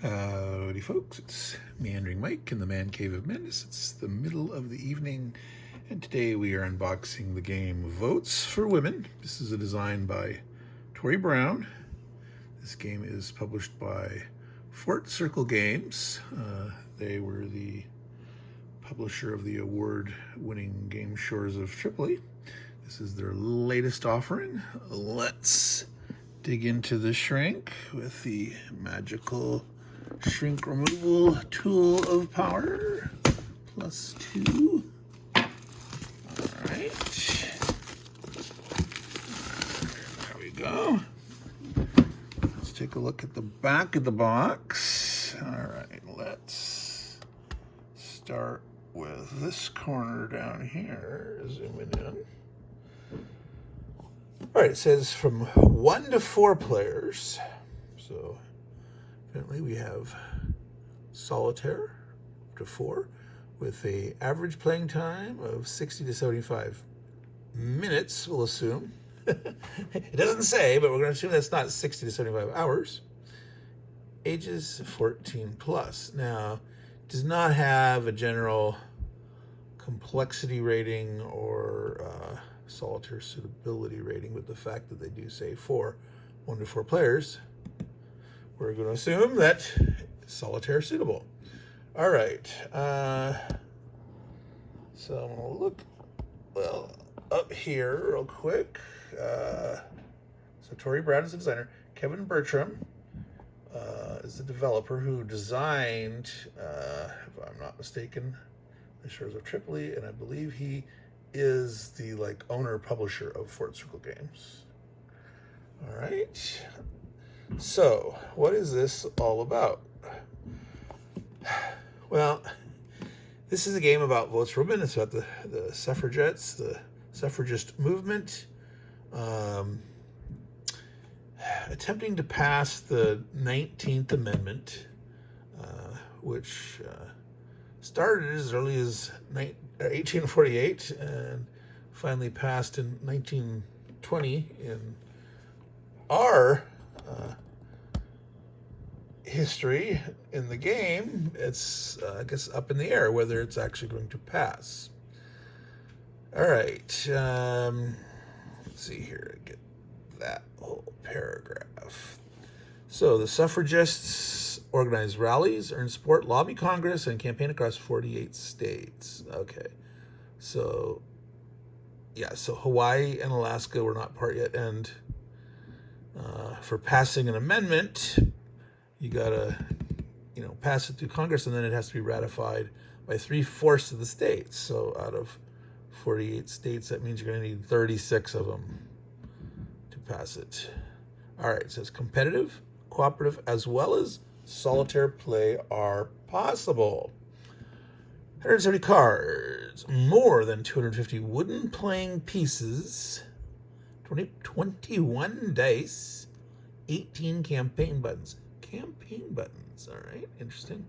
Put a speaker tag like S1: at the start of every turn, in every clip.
S1: Howdy folks, it's Meandering Mike in the Man Cave of Madness. It's the middle of the evening, and today we are unboxing the game Votes for Women. This is a design by Tory Brown. This game is published by Fort Circle Games. They were the publisher of the award-winning game Shores of Tripoli. This is their latest offering. Let's dig into the shrink with the magical shrink removal tool of power. +2. All right. There we go. Let's take a look at the back of the box. All right, let's start with this corner down here. Zooming in. All right, it says from 1 to 4 players. So apparently we have solitaire up to 4 with a average playing time of 60 to 75 minutes, we'll assume. It doesn't say, but we're going to assume that's not 60 to 75 hours. Ages 14 plus. Now, it does not have a general complexity rating or solitaire suitability rating, but the fact that they do say 1 to 4 players, we're going to assume that solitaire suitable. All right. So I'm going to look, up here real quick. So Tory Brown is the designer. Kevin Bertram is the developer who designed, if I'm not mistaken, the Shores of Tripoli, and I believe he is the owner publisher of Fort Circle Games. All right. So, what is this all about? Well, this is a game about votes for women. It's about the suffragettes, the suffragist movement, attempting to pass the 19th Amendment, which started as early as 1848 and finally passed in 1920 in our history. In the game, it's I guess up in the air whether it's actually going to pass. All right, let's see here, get that whole paragraph. So the suffragists organize rallies, earn support, lobby Congress, and campaign across 48 states. Okay, so yeah, so Hawaii and Alaska were not part yet, and for passing an amendment, you gotta, pass it through Congress, and then it has to be ratified by 3/4 of the states. So out of 48 states, that means you're gonna need 36 of them to pass it. All right, it says competitive, cooperative, as well as solitaire play are possible. 170 cards, more than 250 wooden playing pieces, 21 dice, 18 campaign buttons. Campaign buttons, all right, interesting.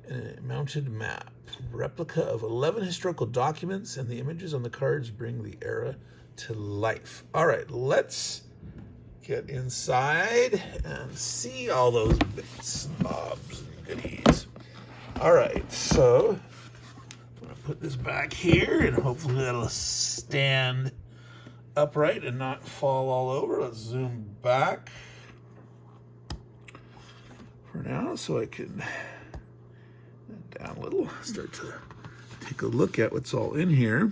S1: And a mounted map, replica of 11 historical documents, and the images on the cards bring the era to life. All right, let's get inside and see all those bits and bobs and goodies. All right, so I'm going to put this back here, and hopefully that'll stand upright and not fall all over. Let's zoom back for now so I can down a little, start to take a look at what's all in here.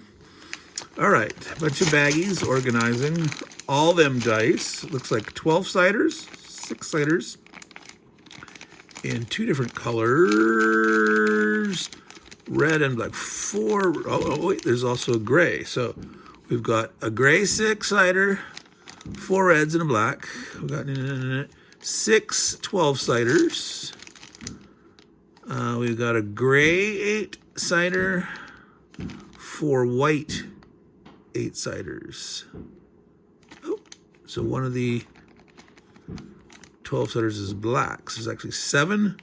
S1: All right, a bunch of baggies organizing all them dice. Looks like 12-siders, 6-siders in 2 different colors, red and black. 4, oh wait, there's also a gray. So we've got a gray 6-sider, 4 reds and a black. We've got 6 12-siders. We've got a gray 8-sider, 4 white 8-siders. Oh, so one of the 12-siders is black. So there's actually 7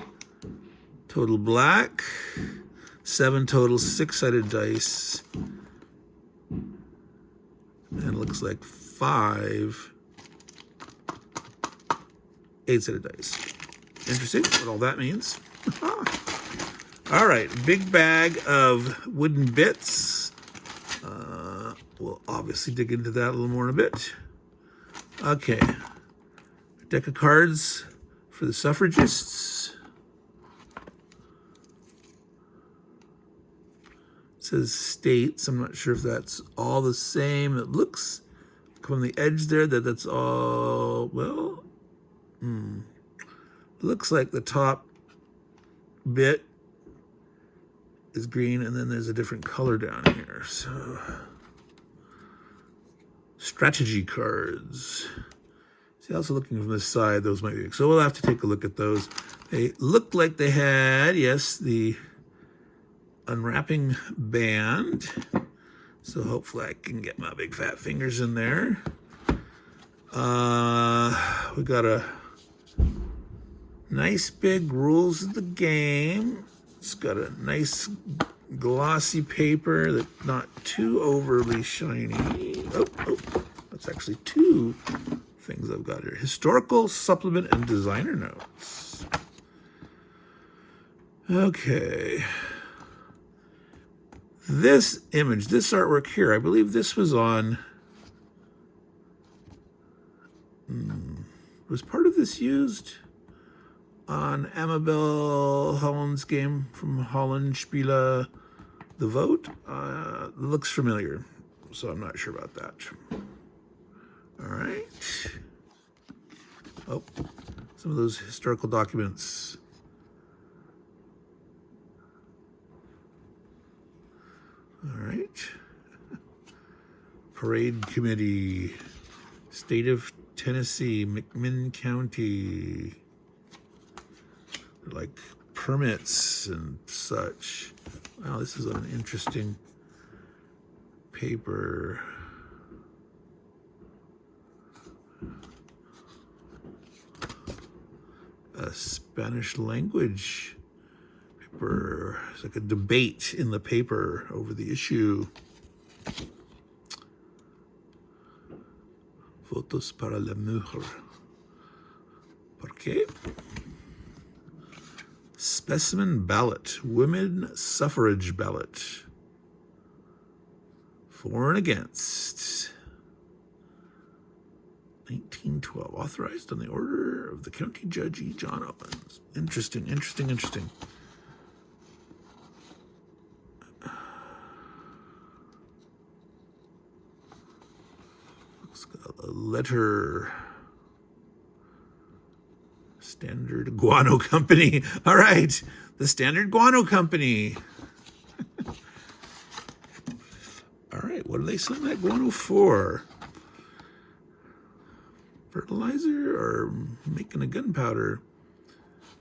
S1: total black, 7 total 6-sided dice, and it looks like 5 8-sided dice. interesting what all that means. All right, big bag of wooden bits. We'll obviously dig into that a little more in a bit. Okay, deck of cards for the suffragists. It says states. I'm not sure if that's all the same. It looks from the edge there that's all, well, looks like the top bit is green and then there's a different color down here. So, strategy cards. See, also looking from this side, those might be, so we'll have to take a look at those. They looked like they had, yes, the unwrapping band. So hopefully I can get my big fat fingers in there. We got a nice big rules of the game. It's got a nice glossy paper that's not too overly shiny. Oh, that's actually two things I've got here. Historical supplement and designer notes. Okay. This image, this artwork here, I believe this was on, was part of this used on Amabel Holland's game from Holland, Spiele, The Vote? Looks familiar, so I'm not sure about that. All right. Oh, some of those historical documents. All right. Parade Committee, State of Tennessee, McMinn County, like permits and such. Wow, this is an interesting paper. A Spanish language paper. It's like a debate in the paper over the issue. Votos para la mujer. ¿Por qué? Specimen ballot. Women suffrage ballot. For and against. 1912. Authorized on the order of the County Judge E. John Owens. Interesting. It's got a letter. Standard Guano Company. All right. The Standard Guano Company. All right. What are they selling that guano for? Fertilizer or making a gunpowder?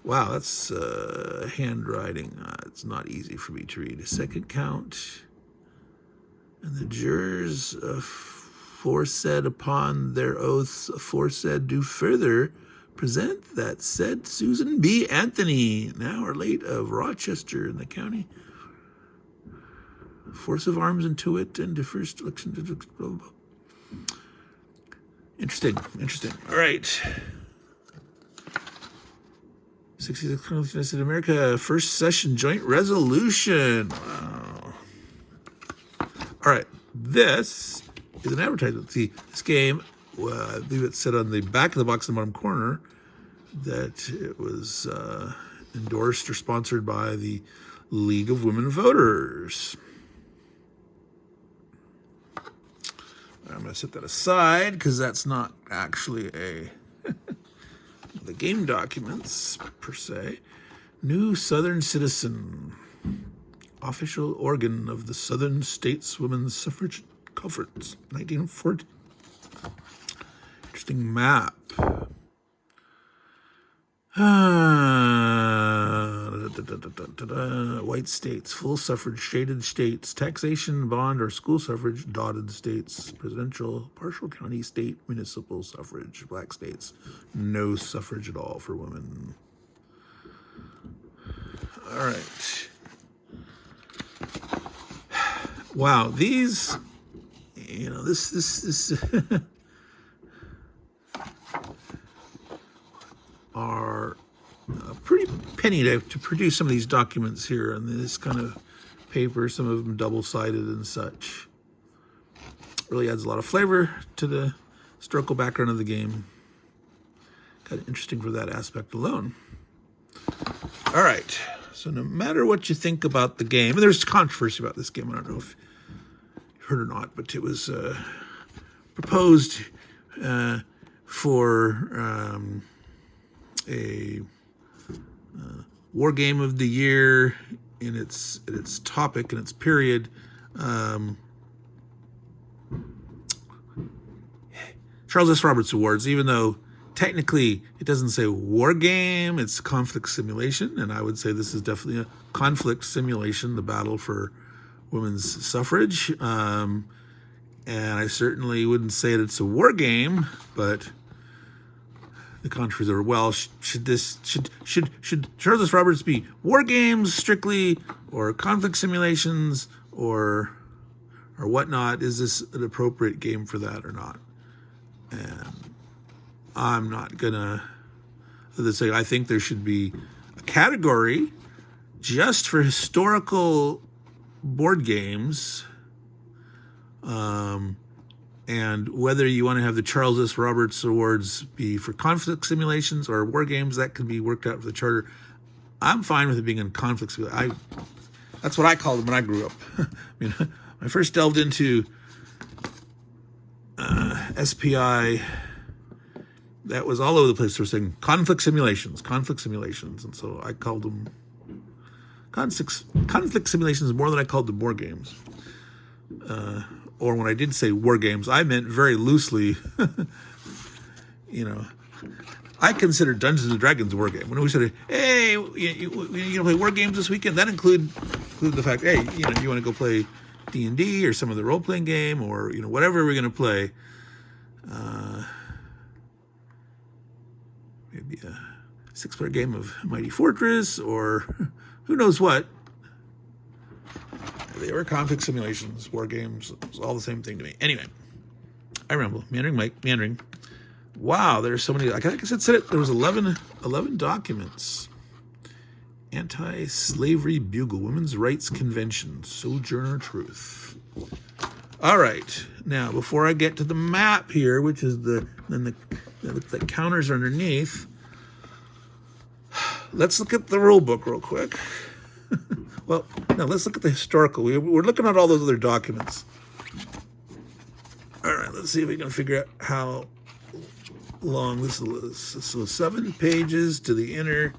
S1: Wow, that's handwriting. It's not easy for me to read. A second count. And the jurors aforesaid upon their oaths aforesaid do further present that said Susan B. Anthony, now or late of Rochester in the county, force of arms into it and the first election. Blah, blah, blah. Interesting. All right. 66th Congress of America, first session joint resolution. Wow. All right. This is an advertisement. See, this game, I believe it said on the back of the box in the bottom corner that it was endorsed or sponsored by the League of Women Voters. I'm going to set that aside because that's not actually the game documents per se. New Southern Citizen, official organ of the Southern States Women's Suffrage Conference, 1940. Interesting map. White states, full suffrage, shaded states, taxation, bond, or school suffrage, dotted states, presidential, partial county, state, municipal suffrage, black states, no suffrage at all for women. All right. Wow, these, this are pretty penny to produce some of these documents here on this kind of paper, some of them double-sided and such. Really adds a lot of flavor to the historical background of the game. Kind of interesting for that aspect alone. All right, so no matter what you think about the game, and there's controversy about this game, I don't know if you heard or not, but it was proposed for a war game of the year in its topic and its period. Charles S. Roberts Awards, even though technically it doesn't say war game, it's conflict simulation, and I would say this is definitely a conflict simulation, the battle for women's suffrage. And I certainly wouldn't say that it's a war game, but the controversies are, well, should Charles S. Roberts be war games strictly, or conflict simulations, or whatnot? Is this an appropriate game for that or not? And I'm not gonna say I think there should be a category just for historical board games. And whether you want to have the Charles S. Roberts Awards be for conflict simulations or war games, that could be worked out for the charter. I'm fine with it being in conflict simulation. That's what I called them when I grew up. I mean, when I first delved into SPI, that was all over the place. They were saying conflict simulations. And so I called them conflict simulations more than I called them war games. Or when I did say war games, I meant very loosely, I consider Dungeons and Dragons a war game. When we said, hey, you gonna play war games this weekend, that included the fact, hey, you want to go play D&D or some other role-playing game, or whatever we're gonna play. Maybe a 6-player game of Mighty Fortress, or who knows what. They were conflict simulations, war games. It was all the same thing to me. Anyway, I remember Meandering Mike, Meandering. Wow, there's so many. Like I said it. There was 11 documents. Anti-Slavery Bugle, Women's Rights Convention, Sojourner Truth. All right. Now, before I get to the map here, which is the counters are underneath, let's look at the rule book real quick. Well, now let's look at the historical. We're looking at all those other documents. All right, let's see if we can figure out how long this is. So 7 pages to the inner.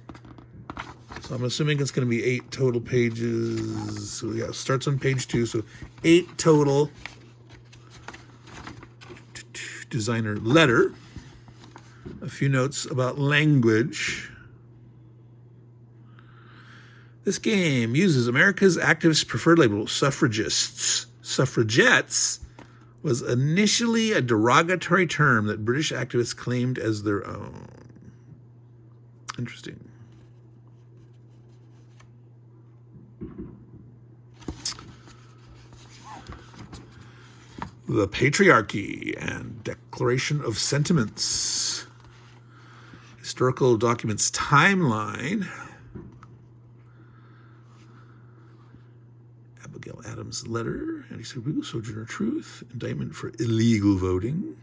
S1: So I'm assuming it's going to be 8 total pages. So yeah, it starts on page 2. So 8 total. Designer letter. A few notes about language. This game uses America's activist preferred label, suffragists. Suffragettes was initially a derogatory term that British activists claimed as their own. Interesting. The Patriarchy and Declaration of Sentiments. Historical documents timeline. Adams' letter, Sojourner Truth, indictment for illegal voting.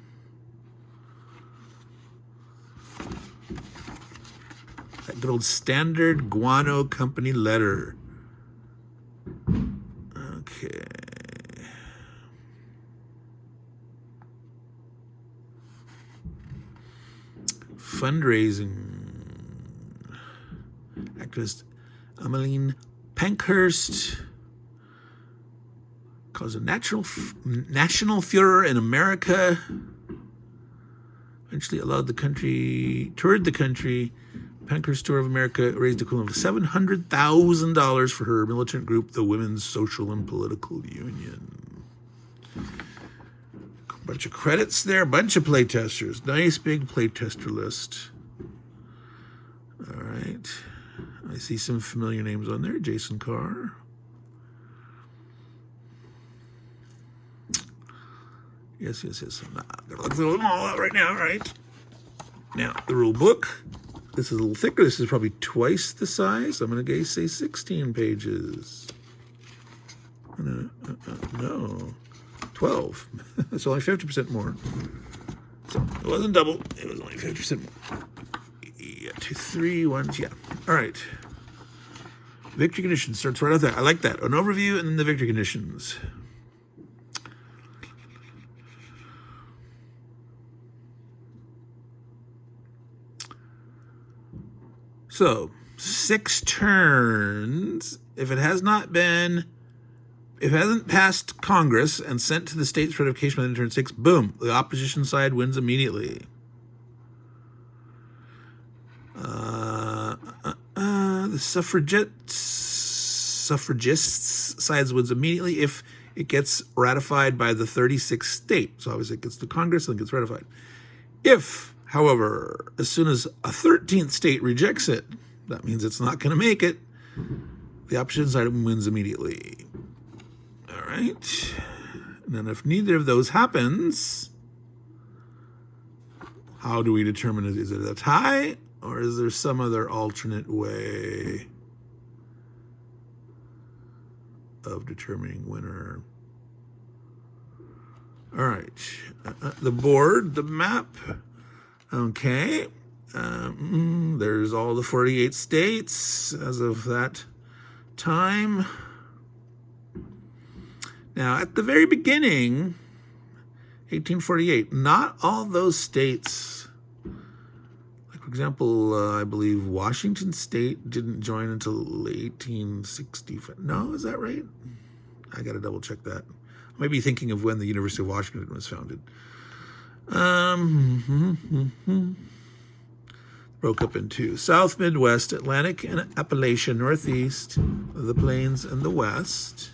S1: That good old Standard Guano Company letter. Okay. Fundraising. Activist Emmeline Pankhurst caused a national furor in America. Eventually toured the country. Pankhurst's tour of America raised the equivalent of $700,000 for her militant group, the Women's Social and Political Union. A bunch of credits there, a bunch of playtesters. Nice big playtester list. All right. I see some familiar names on there. Jason Carr. Yes. I'm not going to look through them all out right now, right? Now, the rule book. This is a little thicker. This is probably twice the size. I'm going to say 16 pages. No, 12. It's only 50% more. So it wasn't double. It was only 50% more. Yeah, 2, 3, 1. Yeah. All right. Victory conditions starts right out there. I like that. An overview and then the victory conditions. So 6 turns. If it hasn't passed Congress and sent to the states for ratification by the turn 6, boom, the opposition side wins immediately. The suffragists sides wins immediately if it gets ratified by the 36th state. So obviously it gets to Congress and gets ratified. If, however, as soon as a 13th state rejects it, that means it's not going to make it, the opposition side wins immediately. All right. And then if neither of those happens, how do we determine it? Is it a tie or is there some other alternate way of determining winner? All right. The board, the map. Okay. There's all the 48 states as of that time. Now, at the very beginning, 1848, not all those states, like for example, I believe Washington State didn't join until 1865. No, is that right? I got to double check that. I might be thinking of when the University of Washington was founded. Broke up into South, Midwest, Atlantic, and Appalachia, Northeast, the Plains, and the West.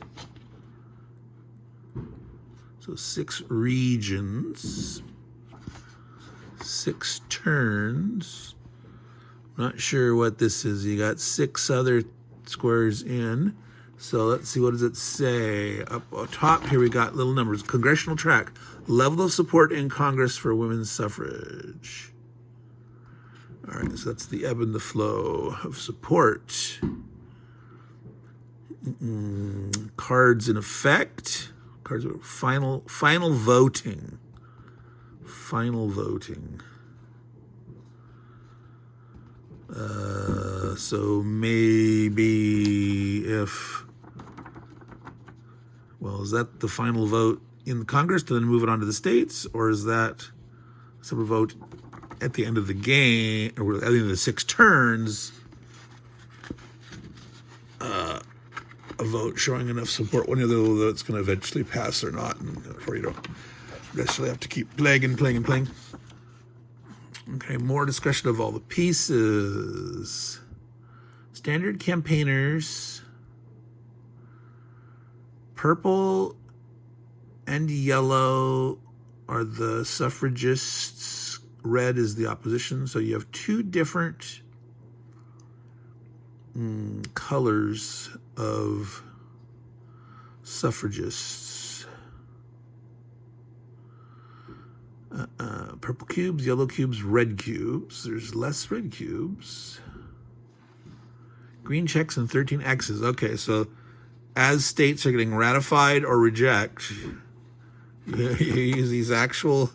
S1: So 6 regions, 6 turns. Not sure what this is. You got 6 other squares in. So let's see, what does it say? Up top here we got little numbers. Congressional track, level of support in Congress for women's suffrage. All right, so that's the ebb and the flow of support. Cards in effect. Cards of final voting. Final voting. So maybe if, well, is that the final vote in the Congress to then move it on to the states, or is that some vote at the end of the game, or at the end of the 6 turns, a vote showing enough support, whether it's going to eventually pass or not, and therefore you don't necessarily have to keep playing. Okay, more discussion of all the pieces. Standard campaigners. Purple and yellow are the suffragists. Red is the opposition. So you have 2 different colors of suffragists. Purple cubes, yellow cubes, red cubes. There's less red cubes. Green checks and 13 X's. Okay, so as states are getting ratified or reject, you use these actual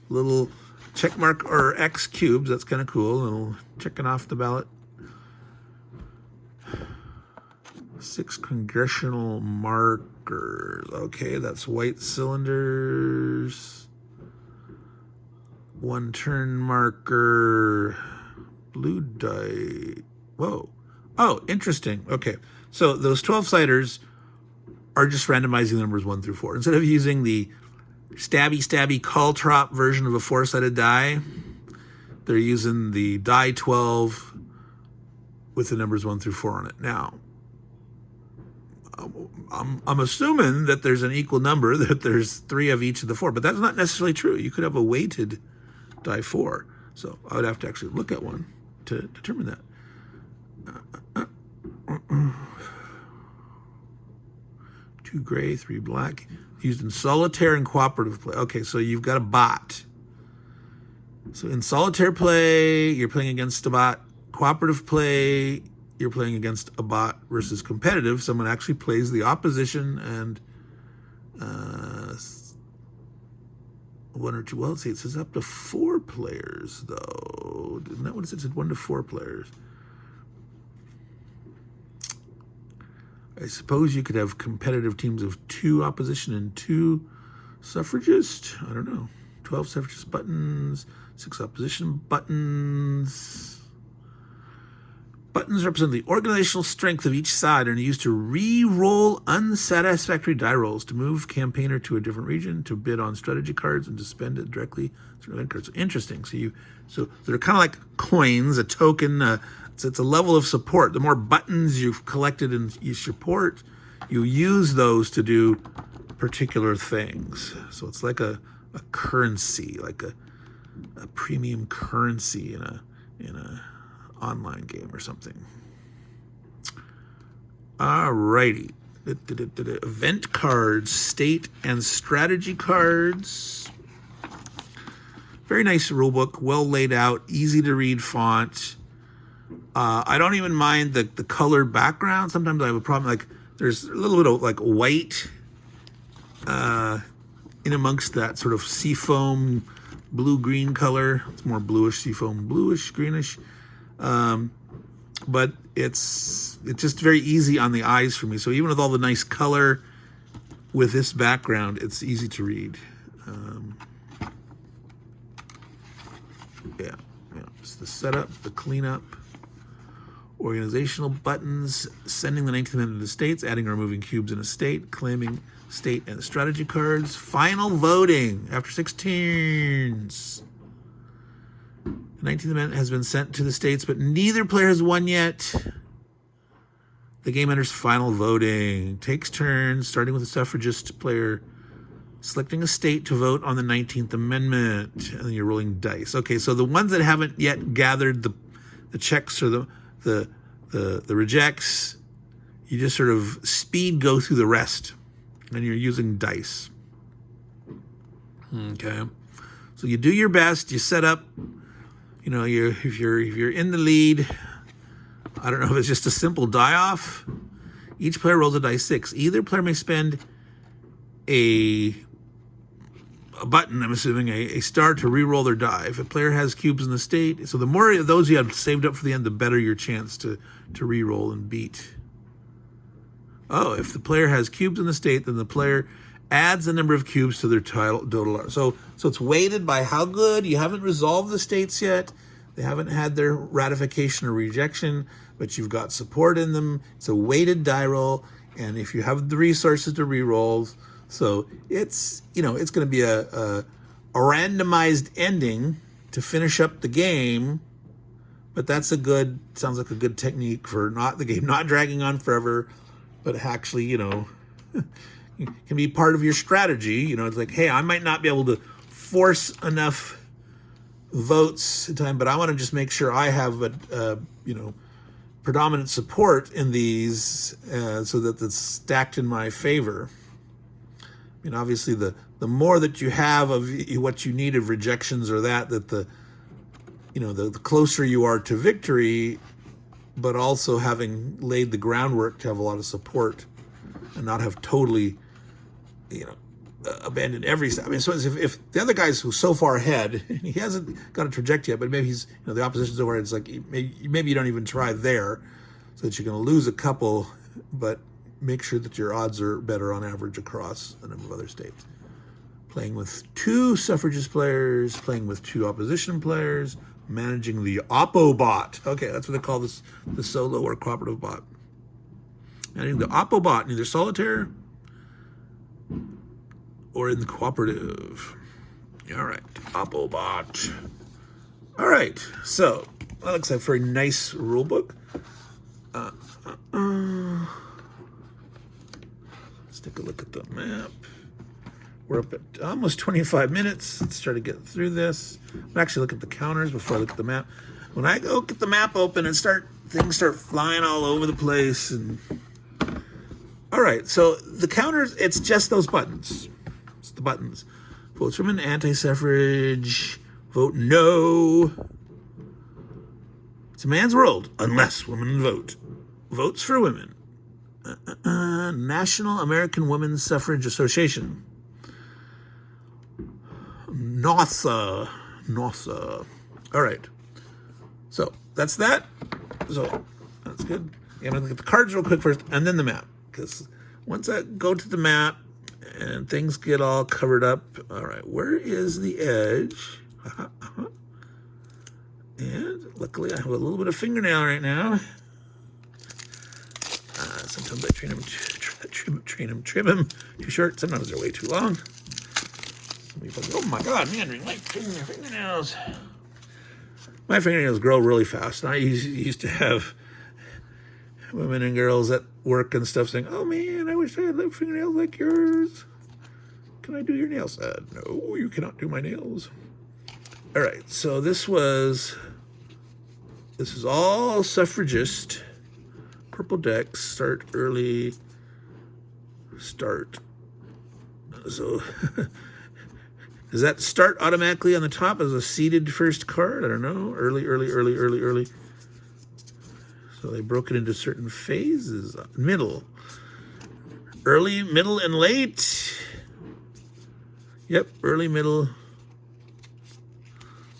S1: little check mark or X cubes. That's kind of cool. Little checking off the ballot. 6 congressional markers. Okay, that's white cylinders. 1 turn marker. Blue die. Whoa. Oh, interesting. Okay, so those 12-siders are just randomizing the numbers 1 through 4. Instead of using the stabby call trop version of a 4-sided die, they're using the die 12 with the numbers 1 through 4 on it. Now, I'm assuming that there's an equal number, that there's 3 of each of the 4, but that's not necessarily true. You could have a weighted die 4. So I would have to actually look at one to determine that. 2 gray, 3 black. Used in solitaire and cooperative play. Okay, so you've got a bot. So in solitaire play, you're playing against a bot. cooperative play, you're playing against a bot versus competitive. Someone actually plays the opposition and one or two. Well, let's see, it says up to 4 players, though. Isn't that what it said? It said 1 to 4 players. I suppose you could have competitive teams of 2 opposition and 2 suffragists. I don't know. 12 suffragist buttons, 6 opposition buttons. Buttons represent the organizational strength of each side and are used to re-roll unsatisfactory die rolls, to move campaigner to a different region, to bid on strategy cards, and to spend it directly through event cards. So interesting. So they're kind of like coins, a token. It's a level of support. The more buttons you've collected and you support, you use those to do particular things. So it's like a currency, like a premium currency in a online game or something. Alrighty. Event cards, state and strategy cards. Very nice rule book, well laid out, easy to read font. I don't even mind the colored background. Sometimes I have a problem, like there's a little bit of like white in amongst that sort of seafoam blue-green color. It's more bluish, seafoam bluish, greenish. But it's just very easy on the eyes for me. So even with all the nice color with this background, it's easy to read. Yeah, it's the setup, the cleanup, organizational buttons, sending the 19th amendment to the states, adding or removing cubes in a state, claiming state and strategy cards, final voting after 6 turns. The 19th amendment has been sent to the states, but neither player has won yet. The game enters final voting. Takes turns, starting with the suffragist player selecting a state to vote on the 19th Amendment. And then you're rolling dice. Okay, so the ones that haven't yet gathered the checks or the rejects, you just sort of speed go through the rest. And you're using dice. Okay. So you do your best, you set up. You know, if you're in the lead, I don't know if it's just a simple die-off. Each player rolls a die 6. Either player may spend a button, I'm assuming, a star to re-roll their die. If a player has cubes in the state, so the more of those you have saved up for the end, the better your chance to re-roll and beat. Oh, if the player has cubes in the state, then the player adds the number of cubes to their total. So it's weighted by how good. You haven't resolved the states yet. They haven't had their ratification or rejection, but you've got support in them. It's a weighted die roll, and if you have the resources to re-roll, so it's going to be a randomized ending to finish up the game. But that's sounds like a good technique for the game not dragging on forever, but actually, can be part of your strategy. It's like, hey, I might not be able to force enough votes in time, but I want to just make sure I have predominant support in these so that it's stacked in my favor. I mean, obviously, the more that you have of what you need of rejections or the closer you are to victory, but also having laid the groundwork to have a lot of support and not have totally abandon every step. I mean, so if the other guy's who's so far ahead, and he hasn't got a trajectory yet, but maybe he's, the opposition's over, it's like, maybe you don't even try there, so that you're going to lose a couple, but make sure that your odds are better on average across a number of other states. Playing with 2 suffragist players, playing with 2 opposition players, managing the Oppo bot. Okay, that's what they call this, the solo or cooperative bot. Managing the Oppo bot in either solitaire or in the cooperative. All right, Oppo bot. All right, so that looks like a very nice rule book. Let's take a look at the map. We're up at almost 25 minutes. Let's try to get through this. I'll actually look at the counters before I look at the map. When I go get the map open and things start flying all over the place. And all right, so the counters, it's just those buttons. It's the buttons. Votes from an anti-suffrage. Vote no. It's a man's world, unless women vote. Votes for women. National American Women's Suffrage Association. NAWSA. All right. So that's that. So that's good. Yeah, I'm going to look at the cards real quick first, and then the map. Because once I go to the map and things get all covered up, all right, where is the edge? And luckily I have a little bit of fingernail right now. Sometimes I trim them too short. Sometimes they're way too long. Some people go, oh my God, Meandering Mike, trimming their fingernails. My fingernails grow really fast. And I used to have women and girls at work and stuff saying, oh man, I wish I had fingernails like yours. Can I do your nails? No, you cannot do my nails. All right, so this is all suffragist. Purple deck, start early, start. So does that start automatically on the top as a seeded first card? I don't know. Early. So they broke it into certain phases. Middle. Early, middle, and late. Yep, early, middle,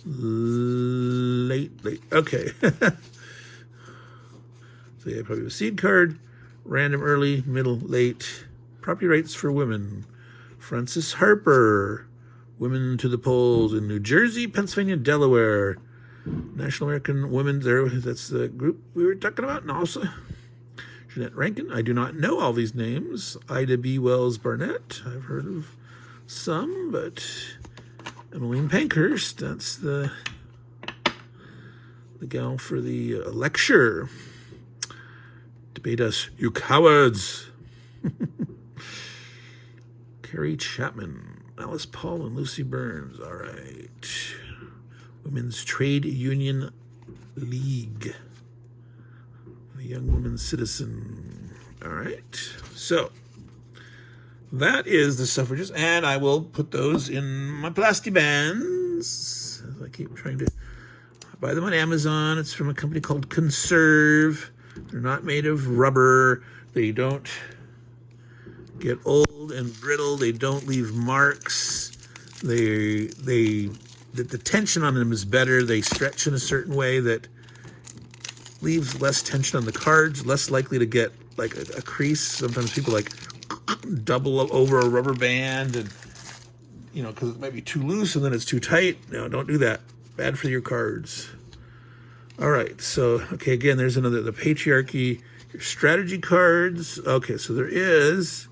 S1: late. Okay. So yeah, probably a seed card, random, early, middle, late. Property rights for women. Frances Harper. Women to the polls in New Jersey, Pennsylvania, Delaware. National American Women, that's the group we were talking about. And also Jeanette Rankin. I do not know all these names. Ida B. Wells Barnett. I've heard of some, but Emmeline Pankhurst, that's the gal for the lecture. Debate us, you cowards. Carrie Chapman, Alice Paul, and Lucy Burns. All right. Women's Trade Union League. The Young Women's Citizen. All right. So that is the suffragists, and I will put those in my plastic bands. I keep trying to buy them on Amazon. It's from a company called Conserve. They're not made of rubber. They don't get old and brittle. They don't leave marks. The tension on them is better. They stretch in a certain way that leaves less tension on the cards, less likely to get like a crease. Sometimes people like double over a rubber band, and because it might be too loose and then it's too tight. No, don't do that. Bad for your cards. All right, so okay, again, there's the patriarchy, your strategy cards. Okay, so there is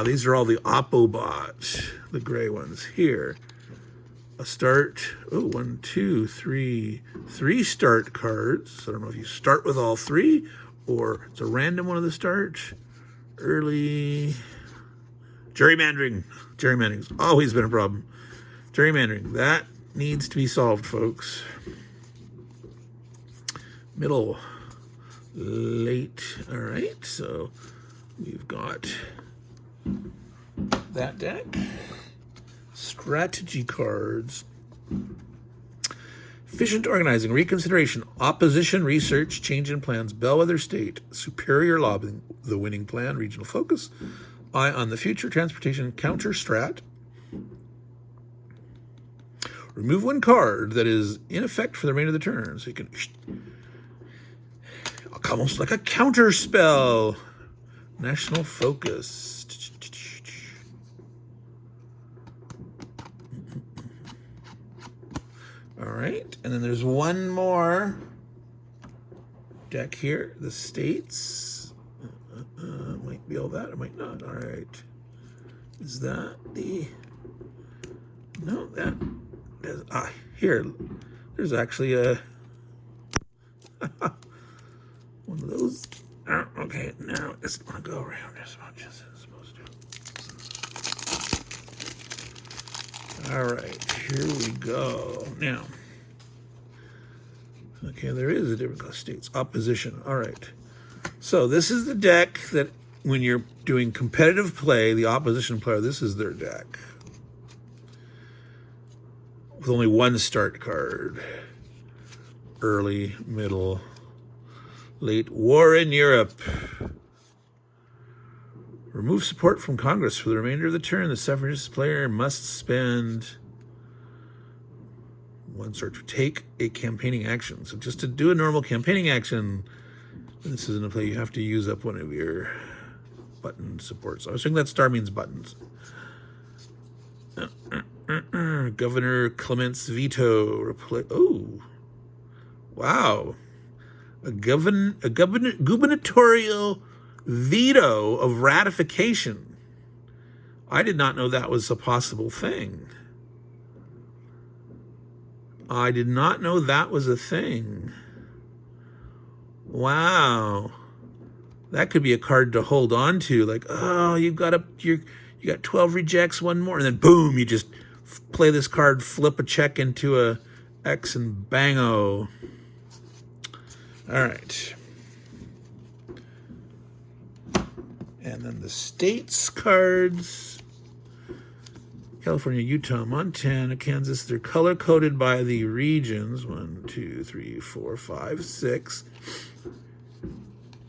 S1: these are all the Oppobot, the gray ones here. A start. Oh, 1, 2, 3 start cards. I don't know if you start with all three or it's a random one of the start. Early gerrymandering. Gerrymandering's always been a problem. Gerrymandering, that needs to be solved, folks. Middle, late. All right, so we've got that deck. Strategy cards. Efficient organizing, reconsideration, opposition, research, change in plans, bellwether state, superior lobbying, the winning plan, regional focus, eye on the future, transportation, counter strat. Remove one card that is in effect for the remainder of the turn. So you can, almost like a counter spell. National focus. All right, and then there's one more deck here. The states. Might be all that, it might not. All right. Is that the... No, that... here. There's actually a... one of those. Oh, okay, now it's going to go around as much as it's supposed to. All right, here we go. Now, okay, there is a different states. Opposition. All right. So this is the deck that when you're doing competitive play, the opposition player, this is their deck. With only one start card. early, middle, late war in Europe. Remove support from Congress for the remainder of the turn. The suffragist player must spend one sort to take a campaigning action. So just to do a normal campaigning action, this isn't a play. You have to use up one of your button supports. So I was thinking that star means buttons. Governor Clement's veto. Oh, wow. A gubernatorial veto of ratification. I did not know that was a possible thing. I did not know that was a thing. Wow. That could be a card to hold on to. Like, oh, you got 12 rejects, one more, and then boom, you just play this card, flip a check into a X, and bango. All right. And then the states cards. California, Utah, Montana, Kansas. They're color-coded by the regions. 1, 2, 3, 4, 5, 6.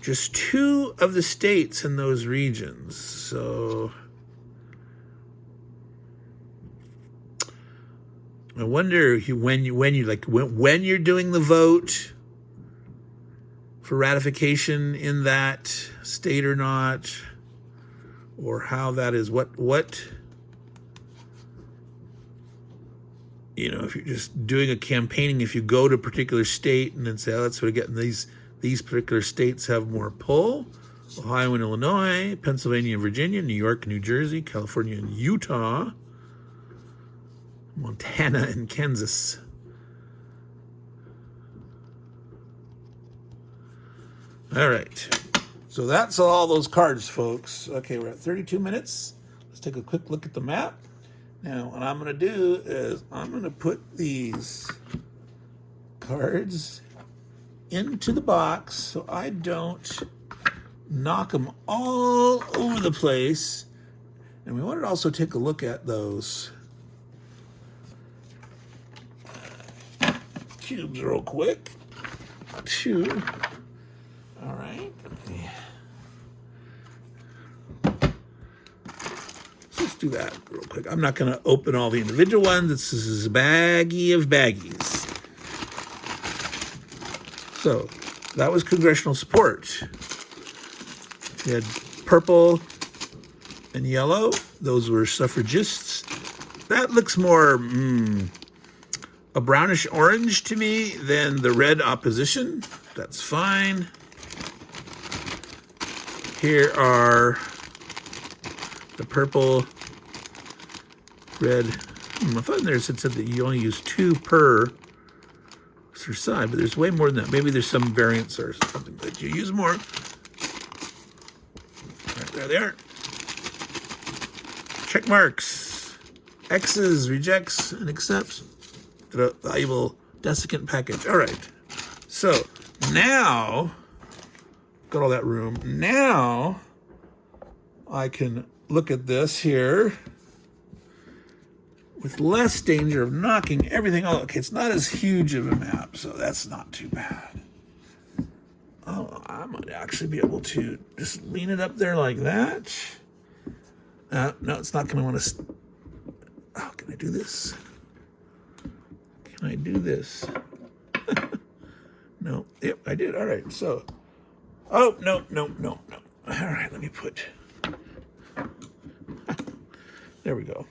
S1: Just 2 of the states in those regions. So I wonder when you're doing the vote for ratification in that state or not, or how that is, what if you're just doing a campaigning, if you go to a particular state and then say, oh, that's what we're getting, these particular states have more pull. Ohio and Illinois, Pennsylvania and Virginia, New York and New Jersey, California and Utah, Montana and Kansas. All right. So that's all those cards, folks. Okay, we're at 32 minutes. Let's take a quick look at the map. Now, what I'm going to do is I'm going to put these cards into the box so I don't knock them all over the place. And we wanted to also take a look at those cubes real quick. 2. All right. Let's do that real quick. I'm not going to open all the individual ones. This is a baggie of baggies. So that was congressional support. You had purple and yellow. Those were suffragists. That looks more a brownish orange to me than the red opposition. That's fine. Here are the purple, red. I thought there it said that you only use 2 per side, but there's way more than that. Maybe there's some variants or something that you use more. Right, there they are. Check marks, X's, rejects, and accepts. The valuable desiccant package. All right. So now, got all that room. Now I can look at this here with less danger of knocking everything out. Okay, it's not as huge of a map, so that's not too bad. Oh, I might actually be able to just lean it up there like that. No, it's not going to want to. Oh, can I do this? Can I do this? No. Yep, I did. All right. So, oh, no. All right, let me put. There we go.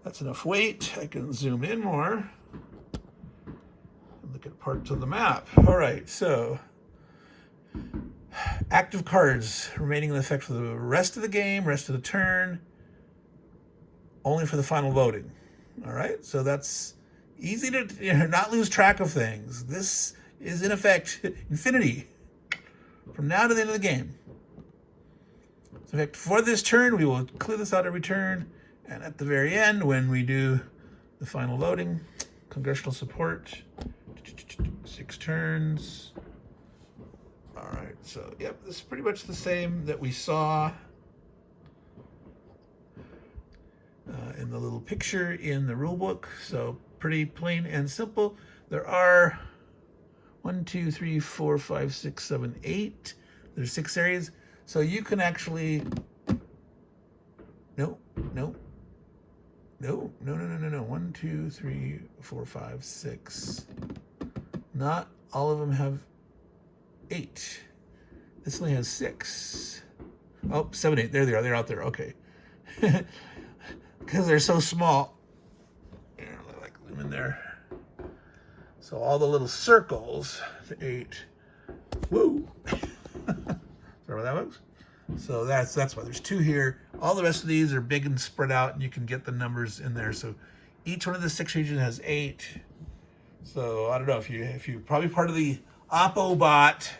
S1: That's enough weight. I can zoom in more and look at parts of the map. All right, so active cards remaining in effect for the rest of the game, rest of the turn, only for the final voting. All right, so that's easy to not lose track of things. This is in effect infinity from now to the end of the game. So in fact, for this turn, we will clear this out every turn. And at the very end, when we do the final voting, congressional support, 6 turns. All right, so yep, this is pretty much the same that we saw in the little picture in the rule book. So pretty plain and simple. There are 1, 2, 3, 4, 5, 6, 7, 8. There's 6 areas. So you can actually, no. 1, 2, 3, 4, 5, 6. Not all of them have 8. This only has 6. Oh, 7, 8. There they are. They're out there. Okay. Because they're so small. Here, like them in there. So all the little circles, the 8. Woo! Sorry, that works. So that's why there's 2 here. All the rest of these are big and spread out, and you can get the numbers in there. So each one of the 6 regions has 8. So I don't know if you're probably part of the Oppo bot.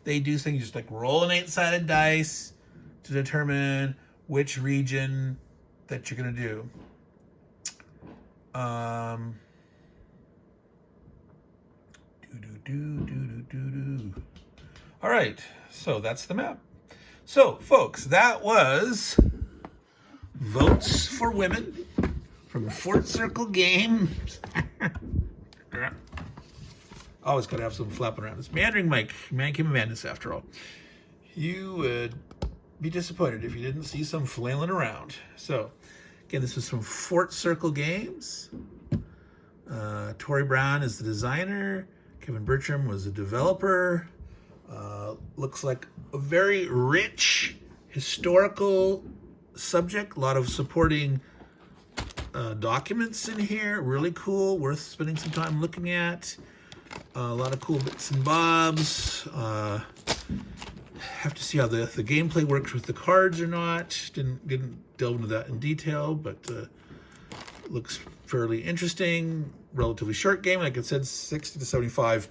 S1: They do things just like roll an 8-sided dice to determine which region that you're gonna do. All right, so that's the map. So, folks, that was Votes for Women from Fort Circle Games. Always got to have some flapping around. It's Meandering Mike, Man Came of Madness, after all. You would be disappointed if you didn't see some flailing around. So, again, this is from Fort Circle Games. Tory Brown is the designer. Kevin Bertram was a developer. Looks like a very rich historical subject. A lot of supporting documents in here. Really cool. Worth spending some time looking at. A lot of cool bits and bobs. Have to see how the gameplay works with the cards or not. Didn't delve into that in detail, but looks fairly interesting. Relatively short game, like it said, 60 to 75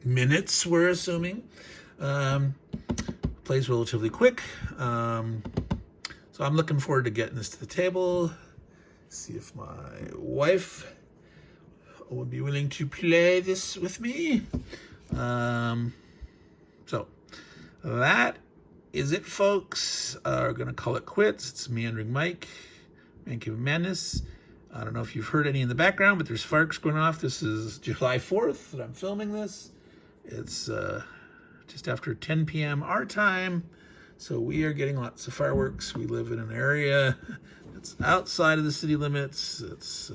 S1: minutes, we're assuming. Plays relatively quick. So I'm looking forward to getting this to the table. See if my wife would be willing to play this with me. So that is it, folks. We're gonna call it quits. It's Meandering Mike, Man Cave of Madness. I don't know if you've heard any in the background, but there's fireworks going off. This is July 4th that I'm filming this. It's just after 10 p.m. our time, so we are getting lots of fireworks. We live in an area that's outside of the city limits. It's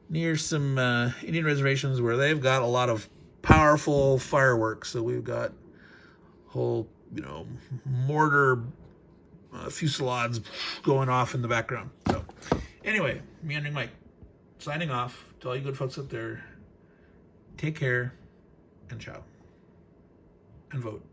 S1: near some Indian reservations where they've got a lot of powerful fireworks. So we've got whole, mortar fusillades going off in the background. So anyway, Meandering Mike, signing off. To all you good folks out there, take care and ciao. And vote.